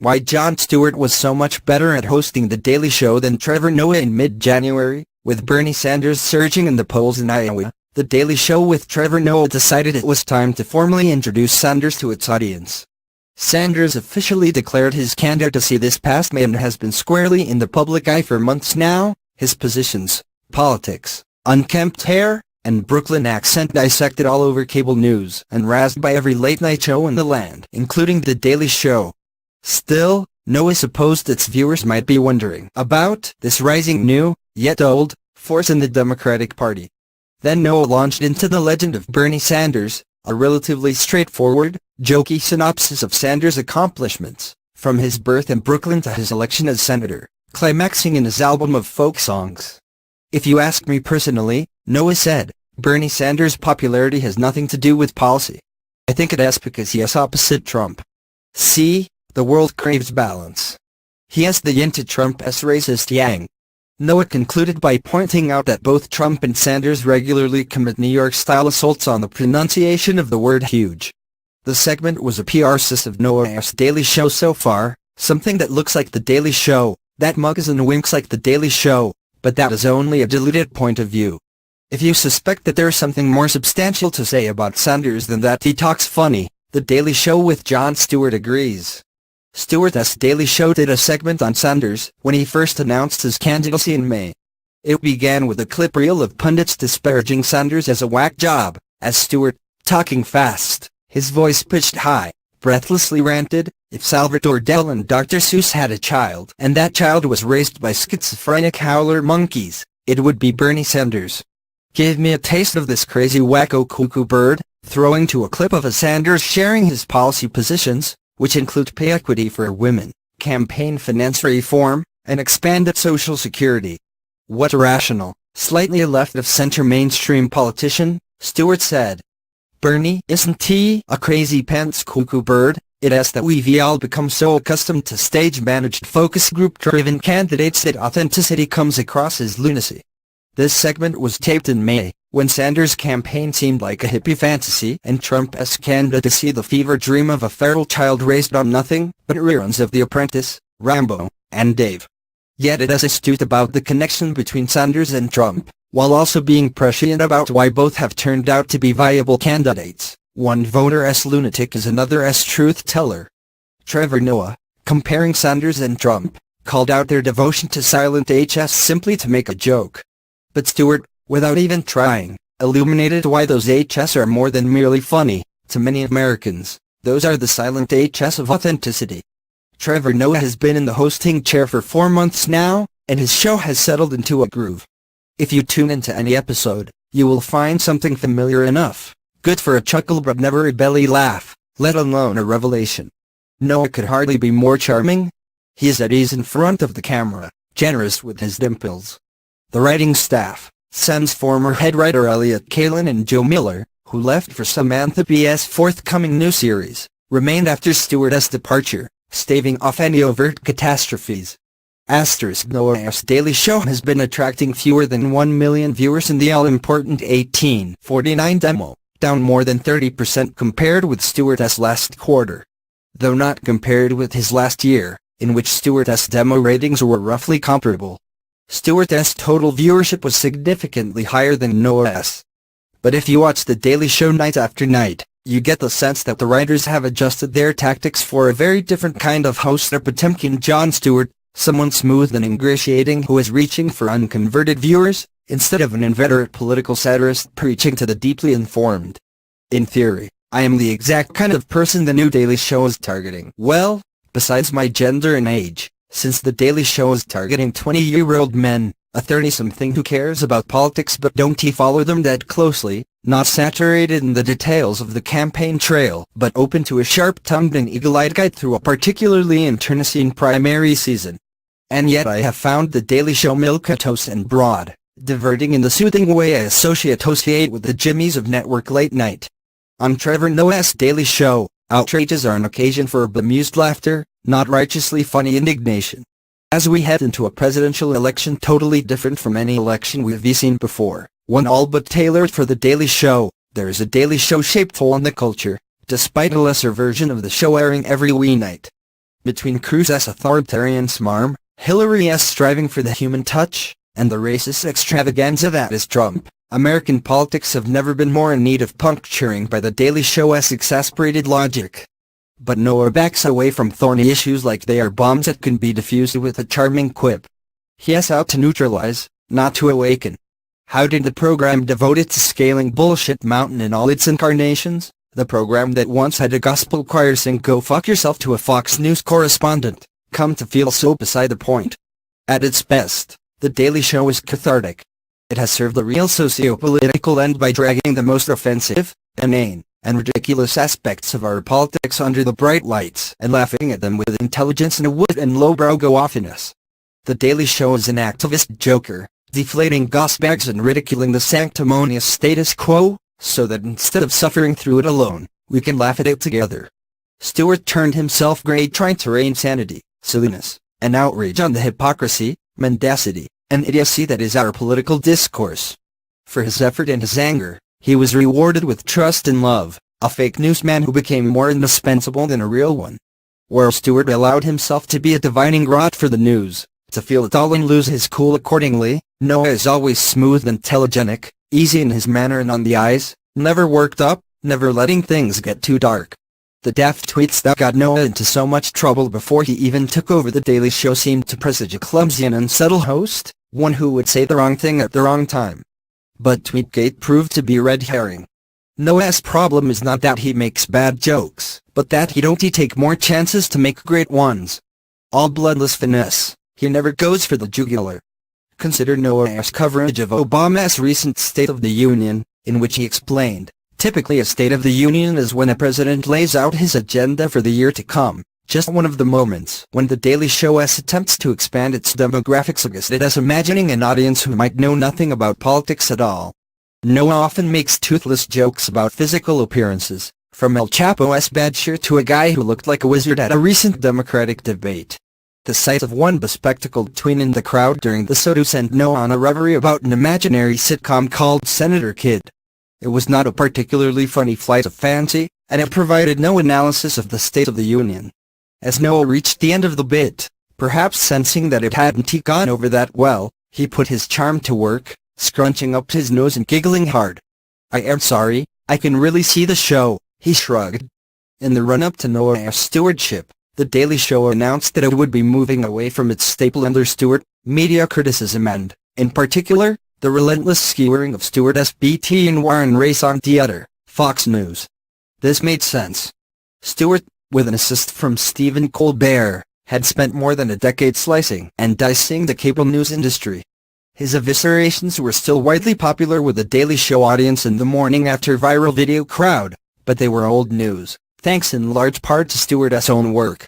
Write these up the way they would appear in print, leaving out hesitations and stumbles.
Why Jon Stewart was so much better at hosting The Daily Show than Trevor Noah in mid-January. With Bernie Sanders surging in the polls in Iowa, The Daily Show with Trevor Noah decided it was time to formally introduce Sanders to its audience. Sanders officially declared his candidacy this past May and has been squarely in the public eye for months now. His positions, politics, unkempt hair, and Brooklyn accent dissected all over cable news and razzed by every late-night show in the land, including The Daily Show. Still, Noah supposed its viewers might be wondering about this rising new, yet old, force in the Democratic Party. Then Noah launched into the legend of Bernie Sanders, a relatively straightforward, jokey synopsis of Sanders' accomplishments, from his birth in Brooklyn to his election as senator, climaxing in his album of folk songs. If you ask me personally, Noah said, Bernie Sanders' popularity has nothing to do with policy. I think it has because he is opposite Trump. See, the world craves balance. He has the yin to Trump's racist yang. Noah concluded by pointing out that both Trump and Sanders regularly commit New York-style assaults on the pronunciation of the word huge. The segment was a PR success of Noah's Daily Show so far, something that looks like The Daily Show, that mugs and winks like The Daily Show, but that is only a diluted point of view. If you suspect that there is something more substantial to say about Sanders than that he talks funny, The Daily Show with Jon Stewart agrees. Stewart's Daily Show did a segment on Sanders when he first announced his candidacy in May. It began with a clip reel of pundits disparaging Sanders as a whack job, as Stewart, talking fast, his voice pitched high, breathlessly ranted, if Salvatore Dali and Dr. Seuss had a child and that child was raised by schizophrenic howler monkeys, it would be Bernie Sanders. Give me a taste of this crazy wacko cuckoo bird, throwing to a clip of a Sanders sharing his policy positions, which include pay equity for women, campaign finance reform, and expanded Social Security. What a rational, slightly left-of-center mainstream politician, Stewart said. Bernie, isn't he a crazy pants cuckoo bird? It is that we've all become so accustomed to stage-managed focus group-driven candidates that authenticity comes across as lunacy. This segment was taped in May, when Sanders' campaign seemed like a hippie fantasy and Trump's candidacy the fever dream of a feral child raised on nothing but reruns of The Apprentice, Rambo, and Dave. Yet it is astute about the connection between Sanders and Trump, while also being prescient about why both have turned out to be viable candidates. One voter's lunatic is another's truth-teller. Trevor Noah, comparing Sanders and Trump, called out their devotion to silent H's simply to make a joke. But Stewart, without even trying, illuminated why those H's are more than merely funny. To many Americans, those are the silent H's of authenticity. Trevor Noah has been in the hosting chair for 4 months now, and his show has settled into a groove. If you tune into any episode, you will find something familiar enough, good for a chuckle but never a belly laugh, let alone a revelation. Noah could hardly be more charming. He is at ease in front of the camera, generous with his dimples. The writing staff, sans former head writer Elliot Kalin and Joe Miller, who left for Samantha B's forthcoming new series, remained after Stewart's departure, staving off any overt catastrophes. Noah's Daily Show has been attracting fewer than 1 million viewers in the all-important 1849 demo, down more than 30% compared with Stewart's last quarter. Though not compared with his last year, in which Stewart's demo ratings were roughly comparable. Stewart's total viewership was significantly higher than Noah's. But if you watch The Daily Show night after night, you get the sense that the writers have adjusted their tactics for a very different kind of host. Potemkin Jon Stewart, someone smooth and ingratiating who is reaching for unconverted viewers, instead of an inveterate political satirist preaching to the deeply informed. In theory, I am the exact kind of person the new Daily Show is targeting. Well, besides my gender and age. Since The Daily Show is targeting 20-year-old men, a 30-something who cares about politics but don't follow them that closely, not saturated in the details of the campaign trail but open to a sharp-tongued and eagle-eyed guide through a particularly internecine primary season. And yet I have found The Daily Show milquetoast and broad, diverting in the soothing way I associate with the jimmies of network late night. On Trevor Noah's Daily Show, outrages are an occasion for bemused laughter, not righteously funny indignation. As we head into a presidential election totally different from any election we've seen before, one all but tailored for The Daily Show, there is a Daily Show-shaped hole in the culture, despite a lesser version of the show airing every weeknight. Between Cruz's authoritarian smarm, Hillary's striving for the human touch, and the racist extravaganza that is Trump, American politics have never been more in need of puncturing by The Daily Show's exasperated logic. But Noah backs away from thorny issues like they are bombs that can be diffused with a charming quip. He is out to neutralize, not to awaken. How did the program devoted to scaling Bullshit Mountain in all its incarnations, the program that once had a gospel choir sing "Go Fuck Yourself" to a Fox News correspondent, come to feel so beside the point? At its best, The Daily Show is cathartic. It has served a real socio-political end by dragging the most offensive, inane, and ridiculous aspects of our politics under the bright lights and laughing at them with intelligence and wit and lowbrow go-offiness. The Daily Show is an activist joker, deflating gosbags and ridiculing the sanctimonious status quo, so that instead of suffering through it alone, we can laugh at it together. Stewart turned himself grey trying to rein sanity, silliness, and outrage on the hypocrisy, mendacity, and idiocy that is our political discourse. For his effort and his anger, he was rewarded with trust and love, a fake newsman who became more indispensable than a real one. Where Stewart allowed himself to be a divining rod for the news, to feel it all and lose his cool accordingly, Noah is always smooth and telegenic, easy in his manner and on the eyes, never worked up, never letting things get too dark. The daft tweets that got Noah into so much trouble before he even took over The Daily Show seemed to presage a clumsy and unsubtle host, one who would say the wrong thing at the wrong time. But Tweetgate proved to be a red herring. Noah's problem is not that he makes bad jokes, but that he don't take more chances to make great ones. All bloodless finesse, he never goes for the jugular. Consider Noah's coverage of Obama's recent State of the Union, in which he explained, typically a State of the Union is when a president lays out his agenda for the year to come, just one of the moments when The Daily Show's attempts to expand its demographics suggested as imagining an audience who might know nothing about politics at all. Noah often makes toothless jokes about physical appearances, from El Chapo's bad shirt to a guy who looked like a wizard at a recent Democratic debate. The sight of one bespectacled tween in the crowd during the SOTU sent Noah on a reverie about an imaginary sitcom called Senator Kid. It was not a particularly funny flight of fancy, and it provided no analysis of the State of the Union. As Noah reached the end of the bit, perhaps sensing that it hadn't gone over that well, he put his charm to work, scrunching up his nose and giggling hard. "I am sorry, I can really see the show," he shrugged. In the run-up to Noah's stewardship, The Daily Show announced that it would be moving away from its staple under Stewart, media criticism and, in particular, the relentless skewering of Stewart's BT and Warren race on the other, Fox News. This made sense. Stewart, with an assist from Stephen Colbert, had spent more than a decade slicing and dicing the cable news industry. His eviscerations were still widely popular with the Daily Show audience in the morning after viral video crowd, but they were old news, thanks in large part to Stewart's own work.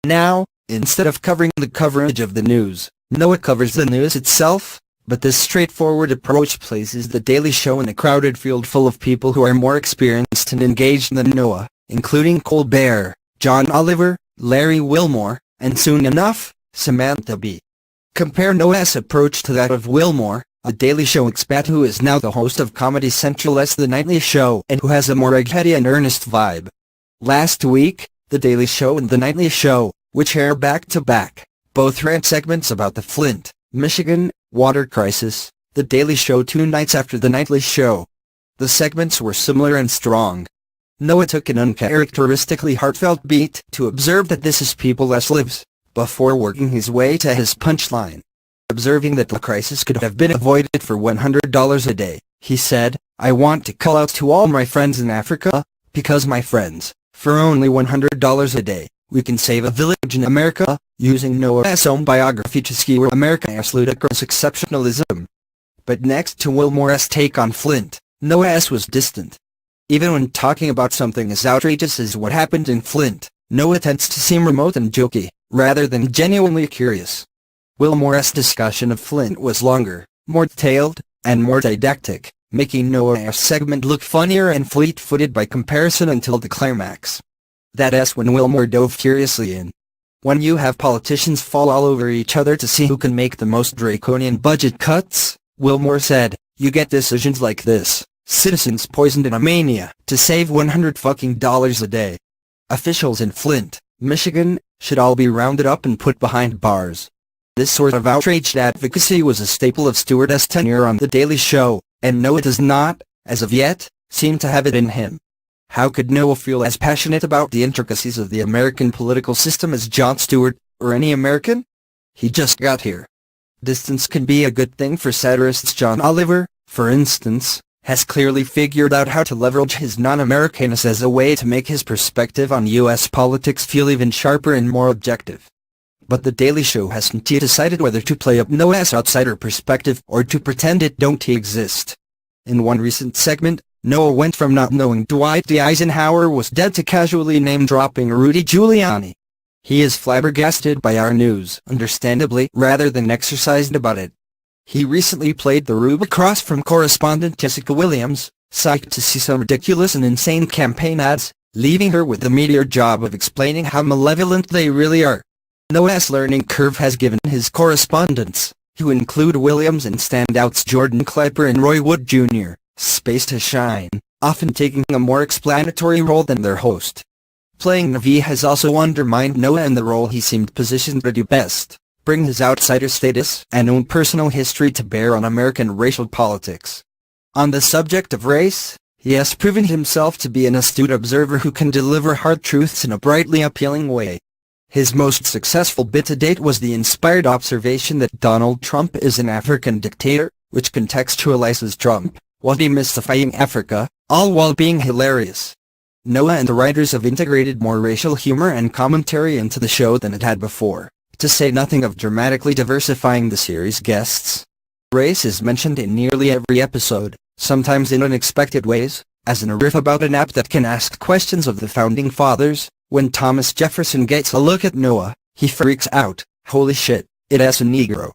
Now, instead of covering the coverage of the news, Noah covers the news itself, but this straightforward approach places The Daily Show in a crowded field full of people who are more experienced and engaged than Noah, including Colbert, John Oliver, Larry Wilmore, and soon enough, Samantha Bee. Compare Noah's approach to that of Wilmore, a Daily Show expat who is now the host of Comedy Central's The Nightly Show and who has a more eggheady and earnest vibe. Last week, The Daily Show and The Nightly Show, which air back-to-back, both ran segments about the Flint, Michigan, water crisis, The Daily Show 2 nights after The Nightly Show. The segments were similar and strong. Noah took an uncharacteristically heartfelt beat to observe that this is people's lives, before working his way to his punchline. Observing that the crisis could have been avoided for $100 a day, he said, "I want to call out to all my friends in Africa, because my friends, for only $100 a day, we can save a village in America," using Noah's own biography to skewer America's ludicrous exceptionalism. But next to Wilmore's take on Flint, Noah's was distant. Even when talking about something as outrageous as what happened in Flint, Noah tends to seem remote and jokey, rather than genuinely curious. Wilmore's discussion of Flint was longer, more detailed, and more didactic, making Noah's segment look funnier and fleet-footed by comparison until the climax. That's when Wilmore dove curiously in. When you have politicians fall all over each other to see who can make the most draconian budget cuts, Wilmore said, you get decisions like this: citizens poisoned in a mania to save $100 fucking a day. Officials in Flint, Michigan, should all be rounded up and put behind bars. This sort of outraged advocacy was a staple of Stewart's tenure on The Daily Show, and Noah does not, as of yet, seem to have it in him. How could Noah feel as passionate about the intricacies of the American political system as Jon Stewart, or any American? He just got here. Distance can be a good thing for satirists. John Oliver, for instance, has clearly figured out how to leverage his non-Americanness as a way to make his perspective on U.S. politics feel even sharper and more objective. But The Daily Show hasn't yet decided whether to play up Noah's outsider perspective or to pretend it don't exist. In one recent segment, Noah went from not knowing Dwight D. Eisenhower was dead to casually name-dropping Rudy Giuliani. He is flabbergasted by our news, understandably, rather than exercised about it. He recently played the Rube Cross from correspondent Jessica Williams, psyched to see some ridiculous and insane campaign ads, leaving her with the meteor job of explaining how malevolent they really are. Noah's learning curve has given his correspondents, who include Williams and standouts Jordan Klepper and Roy Wood Jr., space to shine, often taking a more explanatory role than their host. Playing the V has also undermined Noah in the role he seemed positioned to do best, bring his outsider status and own personal history to bear on American racial politics. On the subject of race, he has proven himself to be an astute observer who can deliver hard truths in a brightly appealing way. His most successful bit to date was the inspired observation that Donald Trump is an African dictator, which contextualizes Trump, while demystifying Africa, all while being hilarious. Noah and the writers have integrated more racial humor and commentary into the show than it had before, to say nothing of dramatically diversifying the series' guests. Race is mentioned in nearly every episode, sometimes in unexpected ways, as in a riff about an app that can ask questions of the Founding Fathers. When Thomas Jefferson gets a look at Noah, he freaks out, "Holy shit, it has a Negro."